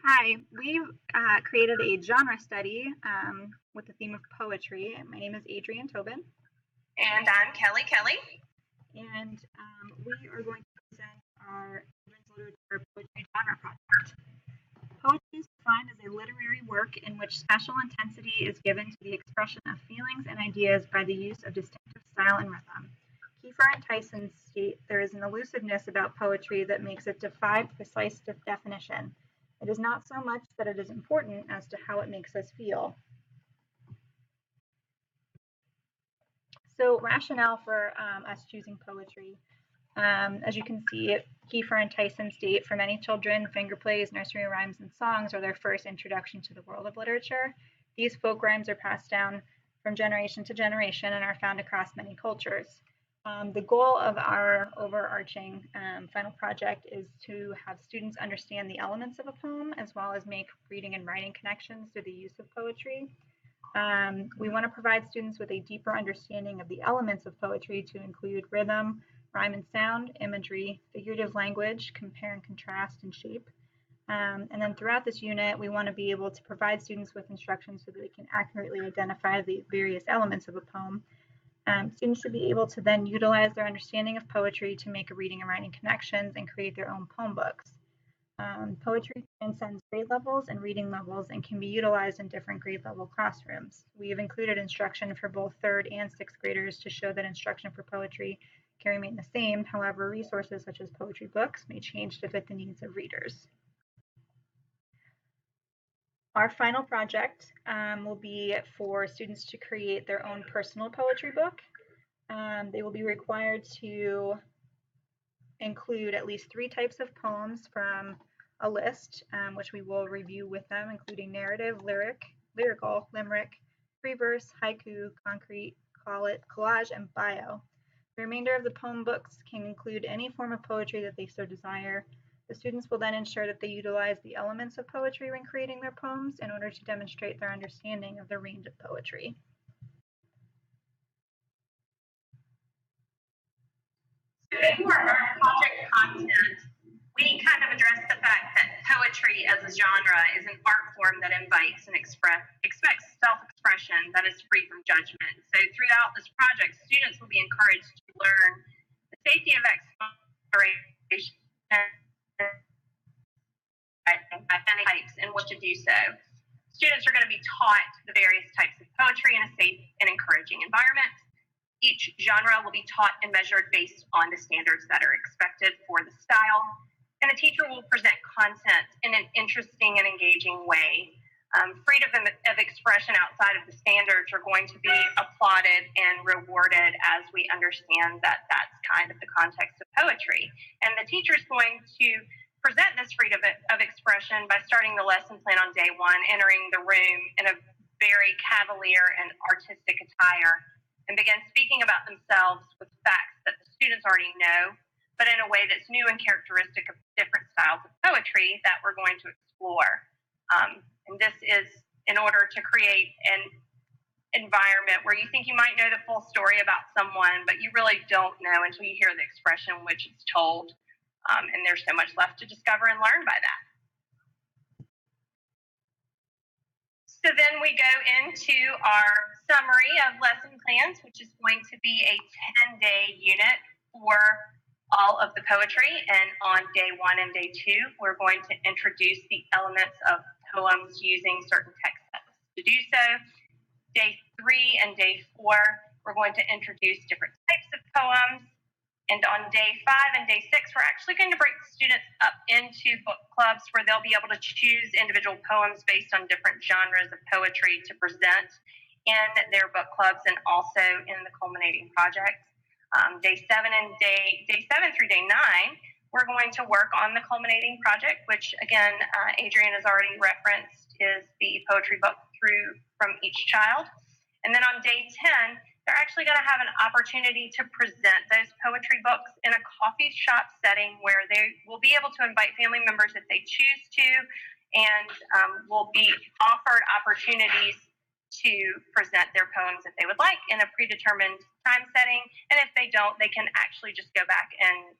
Hi, we've created a genre study with the theme of poetry. My name is Adrienne Tobin. And I'm Kelly Kelly. And we are going to present our children's literature poetry genre project. Poetry is defined as a literary work in which special intensity is given to the expression of feelings and ideas by the use of distinctive style and rhythm. Kiefer and Tyson state there is an elusiveness about poetry that makes it defy precise definition. It is not so much that it is important as to how it makes us feel. So, rationale for us choosing poetry. As you can see, Kiefer and Tyson state for many children, finger plays, nursery rhymes, and songs are their first introduction to the world of literature. These folk rhymes are passed down from generation to generation and are found across many cultures. The goal of our overarching final project is to have students understand the elements of a poem as well as make reading and writing connections through the use of poetry. We want to provide students with a deeper understanding of the elements of poetry to include rhythm, rhyme and sound, imagery, figurative language, compare and contrast, and shape. And then throughout this unit, we want to be able to provide students with instructions so that they can accurately identify the various elements of a poem. Students should be able to then utilize their understanding of poetry to make reading and writing connections and create their own poem books. Poetry transcends grade levels and reading levels and can be utilized in different grade level classrooms. We have included instruction for both 3rd and 6th graders to show that instruction for poetry can remain the same. However, resources such as poetry books may change to fit the needs of readers. Our final project will be for students to create their own personal poetry book. They will be required to include at least 3 types of poems from a list, which we will review with them, including narrative, lyrical, limerick, free verse, haiku, concrete, collage, and bio. The remainder of the poem books can include any form of poetry that they so desire. The students will then ensure that they utilize the elements of poetry when creating their poems in order to demonstrate their understanding of the range of poetry. For our project content, we kind of address the fact that poetry as a genre is an art form that invites and expects self-expression that is free from judgment. So throughout this project, students will be encouraged to learn the safety of exploration types and what to do so. Students are going to be taught the various types of poetry in a safe and encouraging environment. Each genre will be taught and measured based on the standards that are expected for the style, and the teacher will present content in an interesting and engaging way. Freedom of expression outside of the standards are going to be applauded and rewarded as we understand that that's kind of the context of poetry. And the teacher is going to present this freedom of expression by starting the lesson plan on day 1, entering the room in a very cavalier and artistic attire, and begin speaking about themselves with facts that the students already know, but in a way that's new and characteristic of different styles of poetry that we're going to explore. And this is in order to create an environment where you think you might know the full story about someone, but you really don't know until you hear the expression in which it's told. And there's so much left to discover and learn by that. So then we go into our summary of lesson plans, which is going to be a 10-day unit for all of the poetry. And on day 1 and day 2, we're going to introduce the elements of poems using certain text sets. To do so, day 3 and day 4, we're going to introduce different types of poems. And on day 5 and day 6, we're actually going to break the students up into book clubs where they'll be able to choose individual poems based on different genres of poetry to present in their book clubs and also in the culminating project. Day 7 through day 9, we're going to work on the culminating project, which again, Adrienne has already referenced, is the poetry book from each child. And then on day 10, they're actually going to have an opportunity to present those poetry books in a coffee shop setting where they will be able to invite family members if they choose to, and will be offered opportunities to present their poems if they would like in a predetermined time setting. And if they don't, they can actually just go back and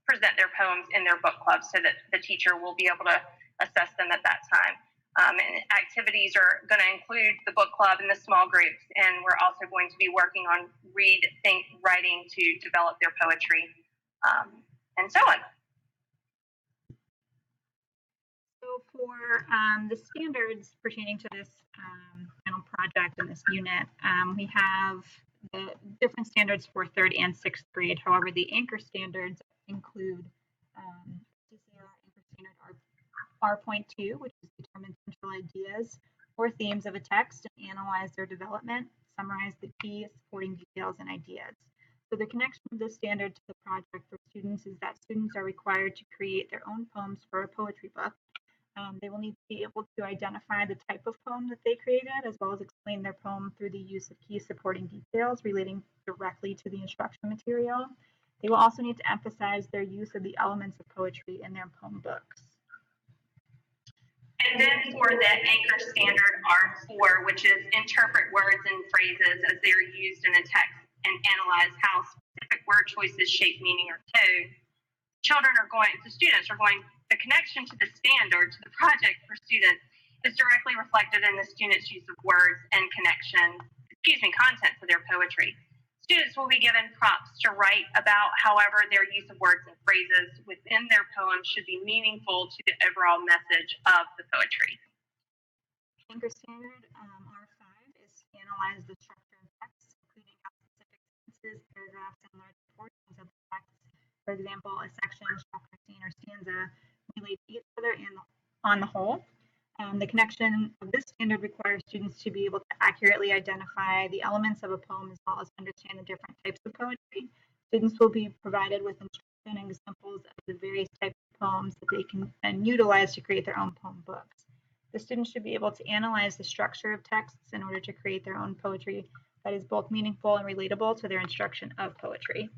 present their poems in their book club so that the teacher will be able to assess them at that time. And activities are going to include the book club and the small groups, and we're also going to be working on read, think, writing to develop their poetry, and so on. So for the standards pertaining to this final project in this unit, we have the different standards for 3rd and 6th grade. However, the anchor standards include our anchor standard R.2, which is determine central ideas or themes of a text and analyze their development, summarize the key supporting details and ideas. So the connection of this standard to the project for students is that students are required to create their own poems for a poetry book. They will need to be able to identify the type of poem that they created, as well as explain their poem through the use of key supporting details relating directly to the instruction material. They will also need to emphasize their use of the elements of poetry in their poem books. And then for the anchor standard R4, which is interpret words and phrases as they are used in a text and analyze how specific word choices shape meaning or tone. The connection to the standard, to the project for students, is directly reflected in the students' use of words and content for their poetry. Students will be given prompts to write about however their use of words and phrases within their poem should be meaningful to the overall message of the poetry. Anchor standard R5 is to analyze the structure of text, including how specific sentences, paragraphs, and large portions of the text, for example, a section, chapter, scene, or stanza, relate to each other and on the whole. The connection of this standard requires students to be able to accurately identify the elements of a poem as well as understand the different types of poetry. Students will be provided with instruction and examples of the various types of poems that they can then utilize to create their own poem books. The students should be able to analyze the structure of texts in order to create their own poetry that is both meaningful and relatable to their instruction of poetry.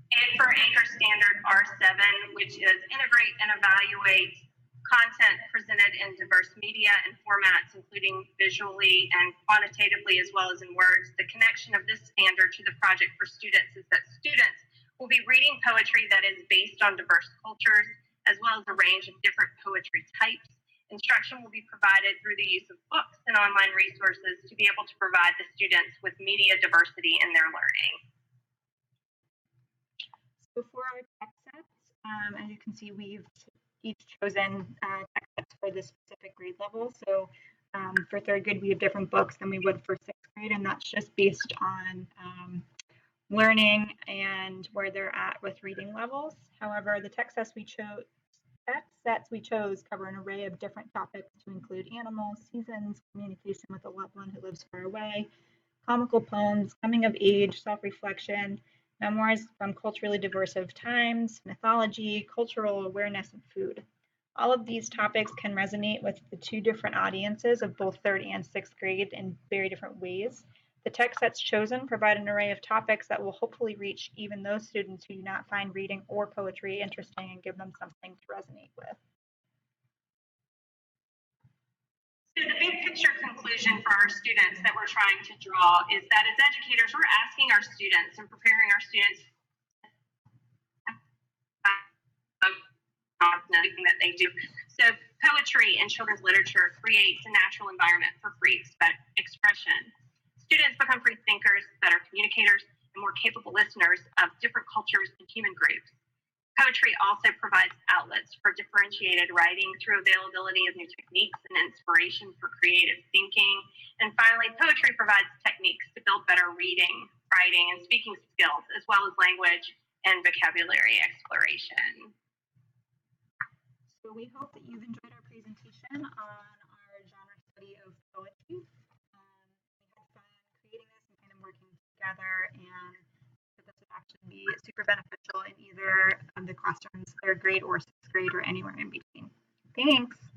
And for anchor standard R7, which is integrate and evaluate content presented in diverse media and formats, including visually and quantitatively as well as in words. The connection of this standard to the project for students is that students will be reading poetry that is based on diverse cultures, as well as a range of different poetry types. Instruction will be provided through the use of books and online resources to be able to provide the students with media diversity in their learning. So for our text sets, as you can see, we've each chosen text sets for this specific grade level. So for 3rd grade, we have different books than we would for 6th grade, and that's just based on learning and where they're at with reading levels. However, the text sets we chose cover an array of different topics to include animals, seasons, communication with a loved one who lives far away, comical poems, coming of age, self-reflection, memoirs from culturally diverse times, mythology, cultural awareness, and food. All of these topics can resonate with the 2 different audiences of both 3rd and 6th grade in very different ways. The text sets chosen provide an array of topics that will hopefully reach even those students who do not find reading or poetry interesting and give them something to resonate with. So the big picture conclusion for our students that we're trying to draw is that as educators, we're asking our students and preparing our students everything that they do. So poetry and children's literature creates a natural environment for free expression. Students become free thinkers, better communicators, and more capable listeners of different cultures and human groups. Poetry also provides outlets for differentiated writing through availability of new techniques and inspiration for creative thinking. And finally, poetry provides techniques to build better reading, writing, and speaking skills, as well as language and vocabulary exploration. So we hope that you've enjoyed our presentation on our genre study of poetry. We had fun creating this and kind of working together, and that this would actually be super beneficial in either of the classrooms, 3rd grade or 6th grade or anywhere in between. Thanks.